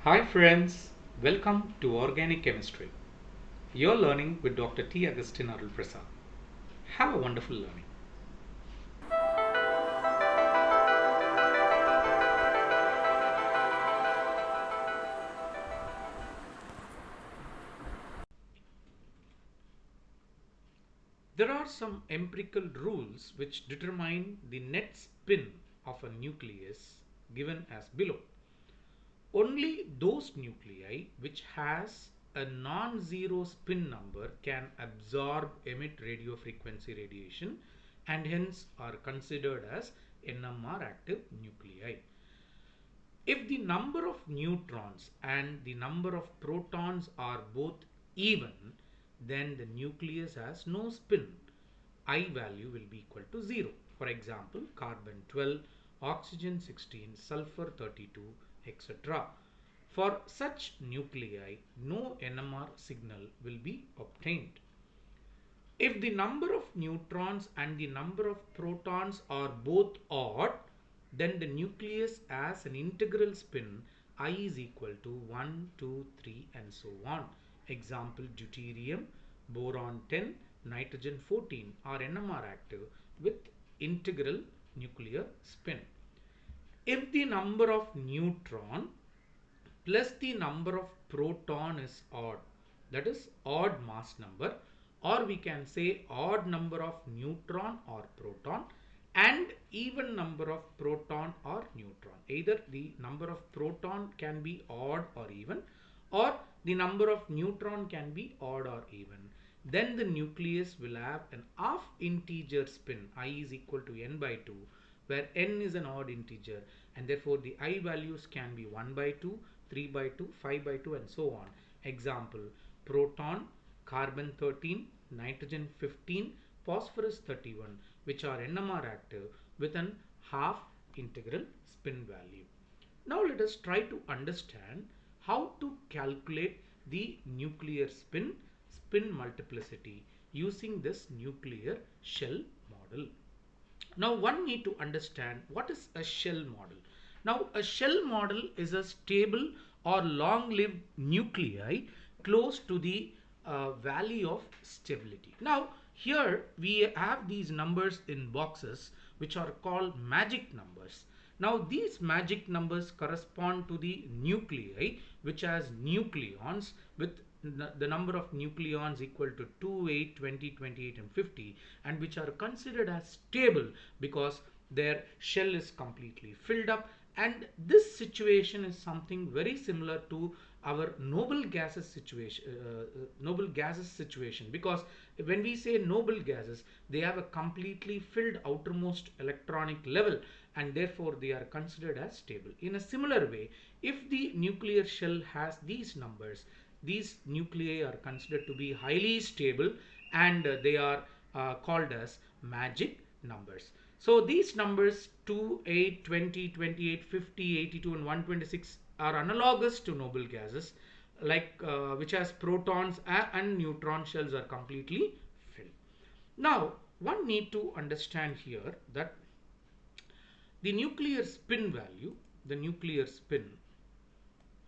Hi friends, welcome to Organic Chemistry. You're learning with Dr. T. Agustin Arul Prasad. Have a wonderful learning. There are some empirical rules which determine the net spin of a nucleus given as below. Only those nuclei which has a non-zero spin number can absorb emit radio frequency radiation and hence are considered as NMR active nuclei. If the number of neutrons and the number of protons are both even, then the nucleus has no spin. I value will be equal to 0. For example, carbon 12, oxygen 16, sulfur 32, etc. For such nuclei, no NMR signal will be obtained. If the number of neutrons and the number of protons are both odd, then the nucleus has an integral spin I is equal to 1, 2, 3 and so on. Example, deuterium, boron 10, nitrogen 14 are NMR active with integral nuclear spin. If the number of neutron plus the number of proton is odd, that is odd mass number, or we can say odd number of neutron or proton and even number of proton or neutron. Either the number of proton can be odd or even, or the number of neutron can be odd or even. Then the nucleus will have an half integer spin I is equal to n by 2, where n is an odd integer and therefore the I values can be 1 by 2, 3 by 2, 5 by 2 and so on. Example, proton, carbon 13, nitrogen 15, phosphorus 31, which are NMR active with an half integral spin value. Now let us try to understand how to calculate the nuclear spin multiplicity using this nuclear shell model. Now one need to understand what is a shell model. Now a shell model is a stable or long-lived nuclei close to the valley of stability. Now here we have these numbers in boxes which are called magic numbers. Now these magic numbers correspond to the nuclei which has nucleons with the number of nucleons equal to 2, 8, 20, 28 and 50, and which are considered as stable because their shell is completely filled up. And this situation is something very similar to our noble gases situation, because when we say noble gases, they have a completely filled outermost electronic level and therefore they are considered as stable. In a similar way, if the nuclear shell has these numbers, these nuclei are considered to be highly stable and they are called as magic numbers. So these numbers 2, 8, 20, 28, 50, 82 and 126 are analogous to noble gases, like which has protons and neutron shells are completely filled. Now one need to understand here that the nuclear spin value, the nuclear spin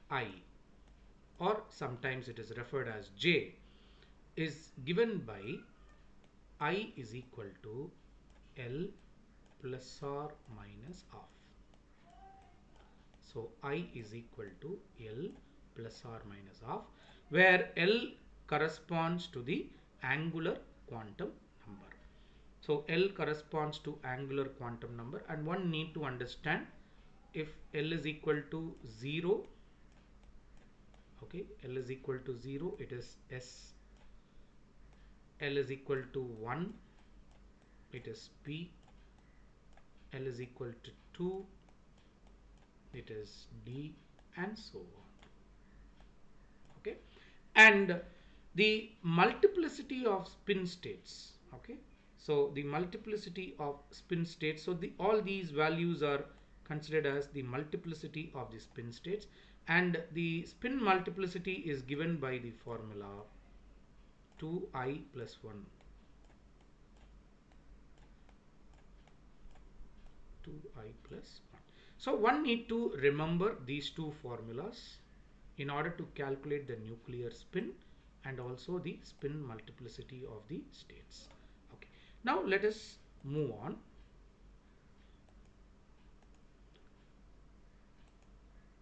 I, or sometimes it is referred as J, is given by I is equal to L plus or minus half. So I is equal to L plus or minus half, where L corresponds to the angular quantum number. So L corresponds to angular quantum number, and one need to understand if L is equal to 0, okay, L is equal to 0, it is S. L is equal to 1, it is P. L is equal to 2, it is D, and so on. Okay, and the multiplicity of spin states. Okay, so the multiplicity of spin states, so all these values are considered as the multiplicity of the spin states, and the spin multiplicity is given by the formula 2I plus 1, 2I plus 1. So one need to remember these two formulas. in order to calculate the nuclear spin and also the spin multiplicity of the states. Okay. Now let us move on.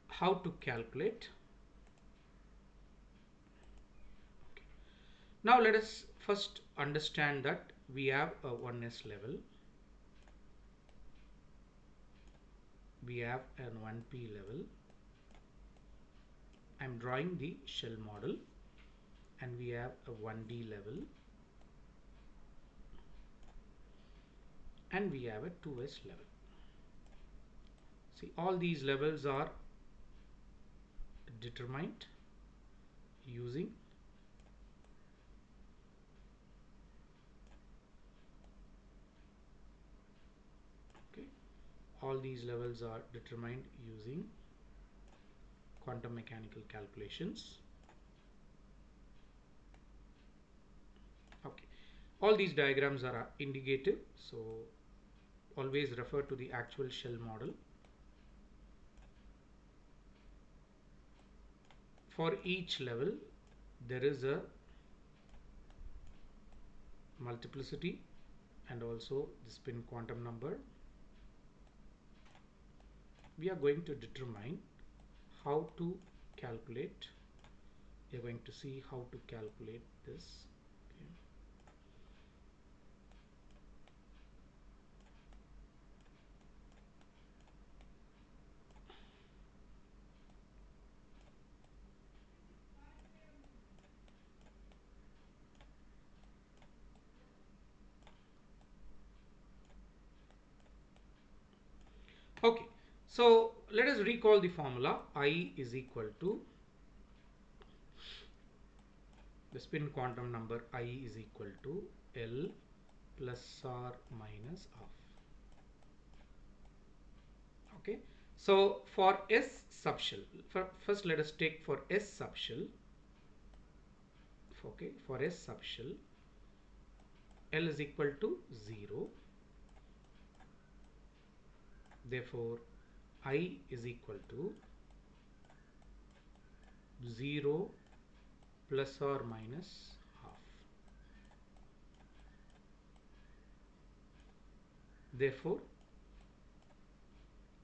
How to calculate. Okay. Now let us first understand that we have a 1s level, we have an 1p level. I'm drawing the shell model, and we have a 1d level, and we have a 2s level. See, all these levels are determined using all these levels are determined using quantum mechanical calculations. Okay, all these diagrams are indicative, so always refer to the actual shell model. For each level there is a multiplicity and also the spin quantum number. We are going to determine how to calculate. We are going to see how to calculate this. Okay, so let us recall the formula. I is equal to the spin quantum number. I is equal to L plus or minus half. Okay, so for S subshell, first let us take for S subshell. Okay, for S subshell, L is equal to 0. Therefore, I is equal to 0 plus or minus half. Therefore,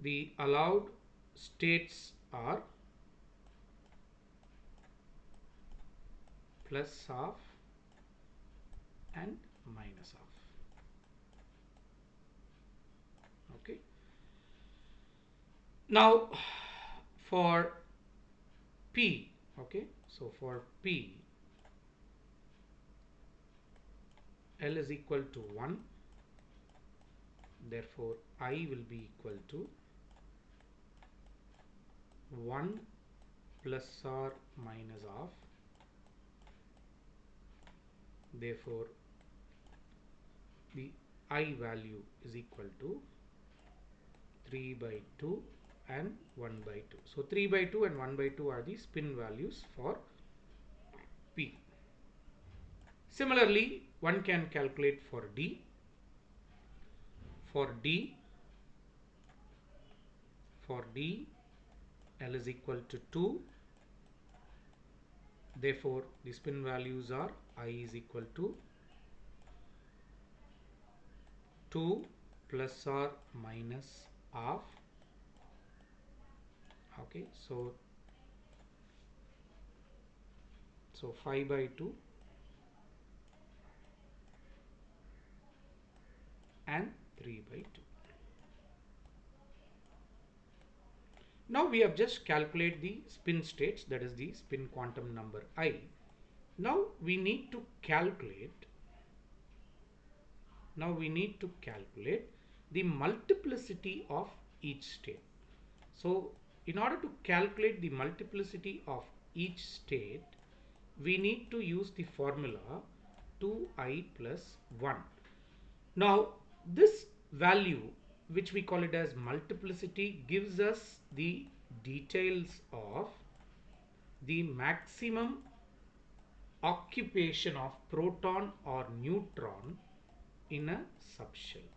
the allowed states are plus half and minus half. Okay. Now for P, okay, so for P, L is equal to 1. Therefore, I will be equal to 1 plus or minus half. Therefore, the I value is equal to 3 by 2 and 1 by 2. So 3 by 2 and 1 by 2 are the spin values for P. Similarly, one can calculate for D. For D, L is equal to 2. Therefore, the spin values are I is equal to 2 plus or minus half. Okay, so 5 by 2 and 3 by 2. Now we have just calculated the spin states, that is the spin quantum number I. Now we need to calculate the multiplicity of each state. So in order to calculate the multiplicity of each state, we need to use the formula 2i plus 1. Now this value, which we call it as multiplicity, gives us the details of the maximum occupation of proton or neutron in a subshell.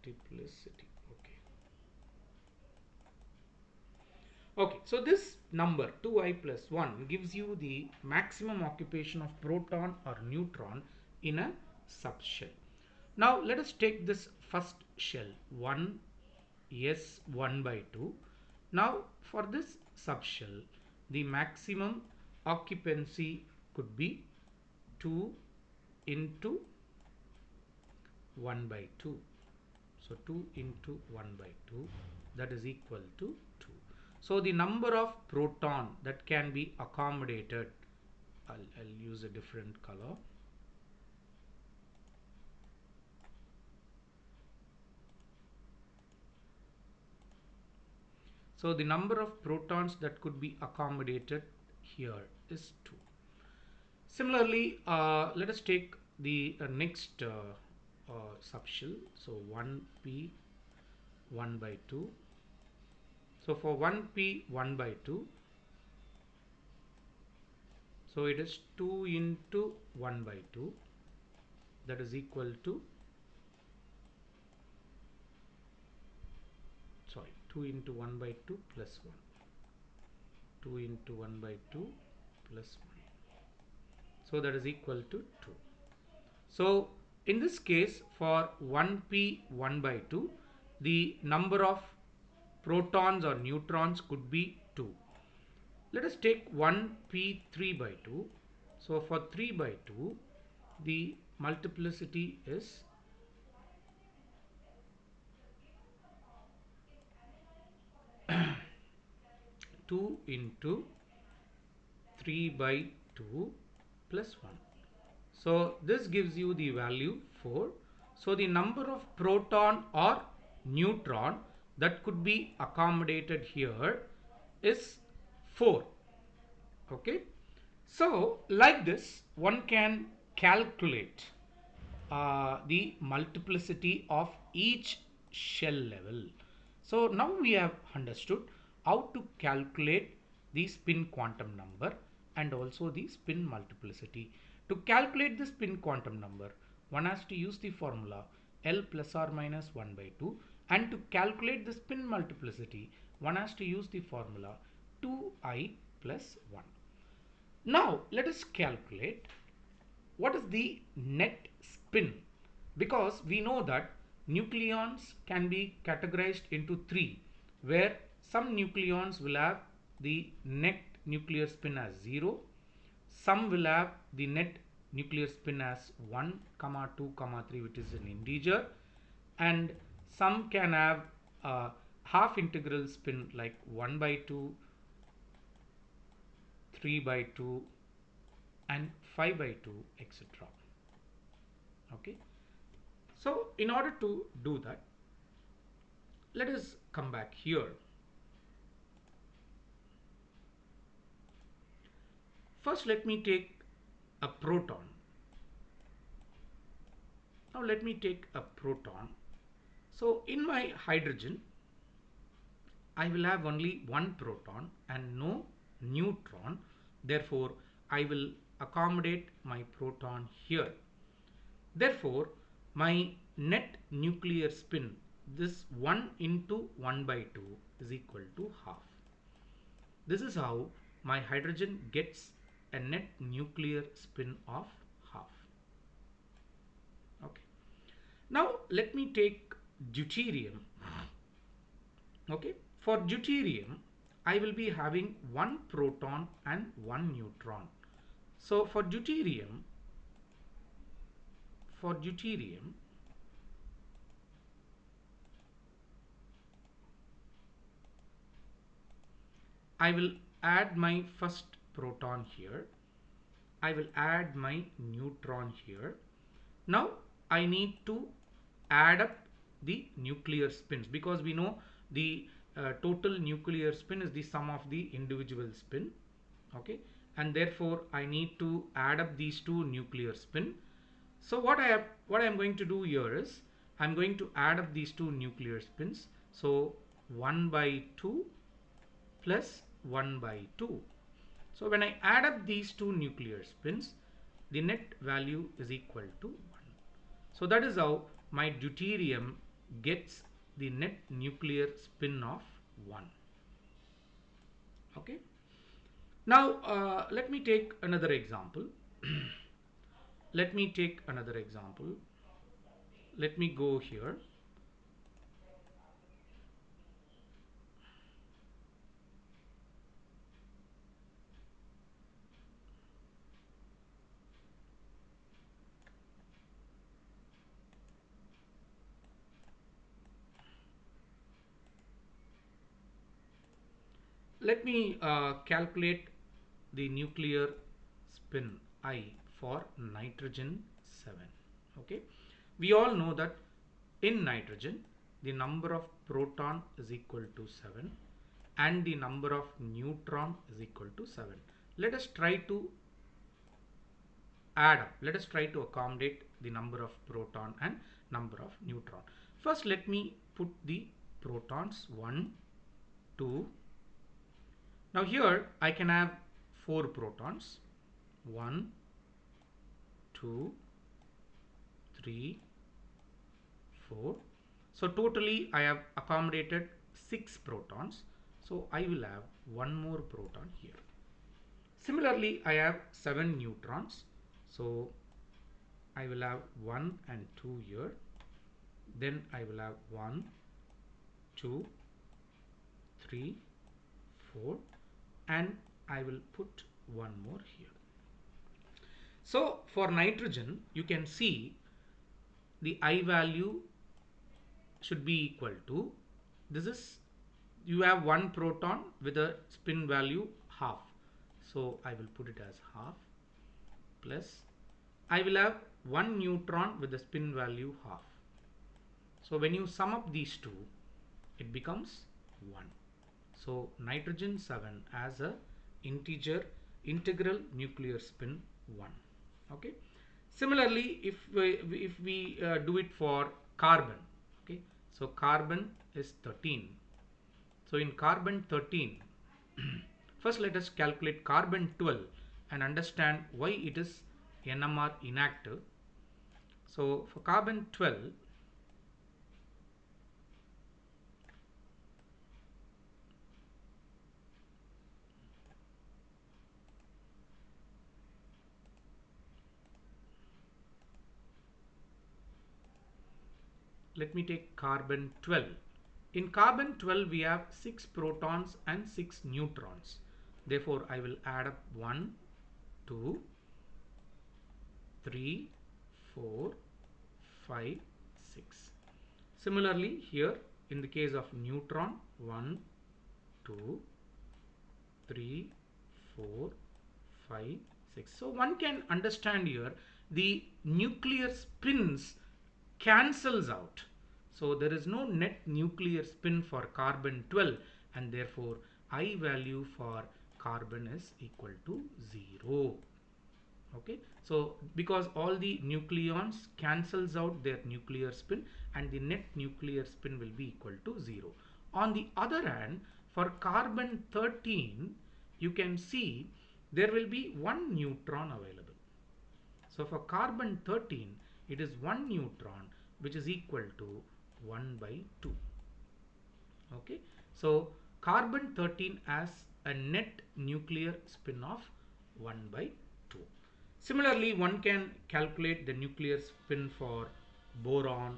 multiplicity. Okay. Okay, so this number 2i plus 1 gives you the maximum occupation of proton or neutron in a subshell. Now let us take this first shell 1 s 1 by 2. Now for this subshell the maximum occupancy could be 2 into 1 by 2. So 2 into 1 by 2, that is equal to 2. So the number of proton that can be accommodated, I'll use a different color. So the number of protons that could be accommodated here is 2. Similarly, let us take the next subshell. So 1p 1 by 2. So for 1p 1 by 2, so it is 2 into 1 by 2, that is equal to, sorry, 2 into 1 by 2 plus 1. 2 into 1 by 2 plus 1. So that is equal to 2. So in this case for 1p 1 by 2, the number of protons or neutrons could be 2. Let us take 1p 3 by 2. So for 3 by 2, the multiplicity is 2 into 3 by 2 plus 1. So this gives you the value 4. So the number of proton or neutron that could be accommodated here is 4. Okay. So like this one can calculate the multiplicity of each shell level. So now we have understood how to calculate the spin quantum number and also the spin multiplicity. To calculate the spin quantum number, one has to use the formula L plus or minus 1 by 2, and to calculate the spin multiplicity, one has to use the formula 2i plus 1. Now let us calculate what is the net spin, because we know that nucleons can be categorized into 3, where some nucleons will have the net nuclear spin as 0, some will have the net nuclear spin as 1, 2, 3, which is an integer, and some can have a half integral spin like 1 by 2, 3 by 2 and 5 by 2, etc. Okay. So in order to do that, let us come back here. First let me take a proton. Now let me take a proton. So in my hydrogen, I will have only one proton and no neutron. Therefore, I will accommodate my proton here. Therefore, my net nuclear spin, this 1 into 1 by 2 is equal to half. This is how my hydrogen gets a net nuclear spin of half. Okay. Now let me take deuterium. Okay. For deuterium, I will be having one proton and one neutron. So for deuterium, I will add my first proton here. I will add my neutron here. Now I need to add up the nuclear spins, because we know the total nuclear spin is the sum of the individual spin. Okay, and therefore I need to add up these two nuclear spin. So what I am going to do here is I'm going to add up these two nuclear spins. So 1 by 2 plus 1 by 2. So when I add up these two nuclear spins, the net value is equal to 1. So that is how my deuterium gets the net nuclear spin of 1. Okay. Now let me take another example. Let me take another example. Let me go here. Let me calculate the nuclear spin I for nitrogen 7. Okay, we all know that in nitrogen the number of proton is equal to 7 and the number of neutron is equal to 7. Let us try to add up. Let us try to accommodate the number of proton and number of neutron. First, let me put the protons 1, 2. Now here I can have 4 protons. 1, 2, 3, 4. So totally I have accommodated 6 protons. So I will have one more proton here. Similarly, I have 7 neutrons. So I will have 1 and 2 here. Then I will have 1, 2, 3, 4, and I will put one more here. So for nitrogen, you can see the I value should be equal to, this is, you have one proton with a spin value half. So I will put it as half, plus I will have one neutron with the spin value half. So when you sum up these two, it becomes 1. So nitrogen 7 has a integral nuclear spin 1. Okay. Similarly, if we do it for carbon, okay, so carbon is 13. So in carbon 13, first let us calculate carbon 12 and understand why it is NMR inactive. So for carbon 12, let me take carbon 12. In carbon 12 we have 6 protons and 6 neutrons. Therefore I will add up 1, 2, 3, 4, 5, 6. Similarly here in the case of neutron, 1, 2, 3, 4, 5, 6. So one can understand here the nuclear spins cancels out. So there is no net nuclear spin for carbon 12 and therefore I value for carbon is equal to 0. Okay, so because all the nucleons cancels out their nuclear spin and the net nuclear spin will be equal to 0. On the other hand, for carbon 13 you can see there will be one neutron available. So for carbon 13 it is one neutron which is equal to 1 by 2. Okay, so carbon 13 has a net nuclear spin of 1 by 2. Similarly, one can calculate the nuclear spin for boron,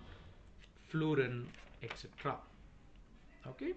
fluorine, etc. Okay.